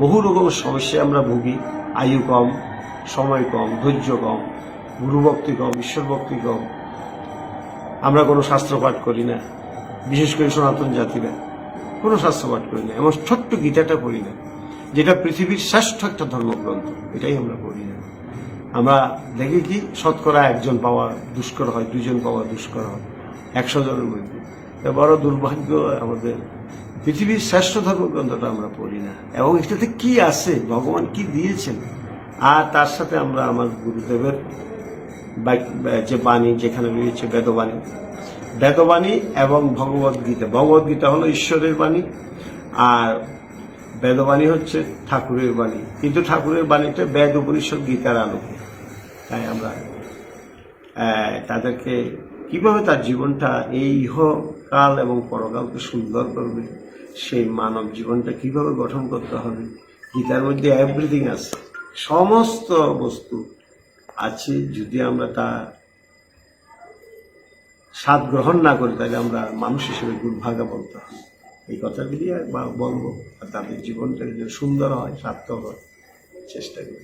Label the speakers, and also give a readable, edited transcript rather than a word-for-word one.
Speaker 1: বহু রকমের সমস্যায় আমরা ভুগি। আয়ু কম, সময় কম, ধৈর্য কম, গুরুভক্তি কম, ঈশ্বর ভক্তি কম। আমরা কোনো শাস্ত্র পাঠ করি না, বিশেষ করে সনাতন জাতিরা কোনো শাস্ত্র পাঠ করি না। এমন ছোট্ট গীতাটা পড়ি না, যেটা পৃথিবীর শ্রেষ্ঠ একটা ধর্মগ্রন্থ, এটাই আমরা পড়ি না। আমরা দেখি কি শতকরা 1 জন পাওয়া দুষ্কর হয়, 2 জন পাওয়া দুষ্কর হয় 100 জনের মধ্যে। বড় দুর্ভাগ্য আমাদের, পৃথিবীর শ্রেষ্ঠ ধর্মগ্রন্থটা আমরা পড়ি না, এবং এটাতে কি আছে, ভগবান কি দিয়েছেন। আর তার সাথে আমরা আমার গুরুদেবের যে বাণী যেখানে রয়েছে, বেদবাণী এবং ভগবদ্গীতা। ভগবদ্গীতা হলো ঈশ্বরের বাণী, আর বেদবাণী হচ্ছে ঠাকুরের বাণী। কিন্তু ঠাকুরের বাণীটা বেদ, উপনিষদ, গীতার আলোকে। তাই আমরা তাদেরকে কিভাবে তার জীবনটা এই ইহকাল এবং পরকালকে সুন্দর করবে, সেই মানব জীবনটা কিভাবে গঠন করতে হবে, গীতার মধ্যে এভরিথিং আছে, সমস্ত বস্তু আছে। যদি আমরা তা স্বাদ গ্রহণ না করি, তাহলে আমরা মানুষ হিসেবে দুর্ভাগা বলতে হয়। এই কথাগুলি বলবো, আর তাদের জীবনটা যেন সুন্দর হয়, সার্থক হয়, চেষ্টা করি।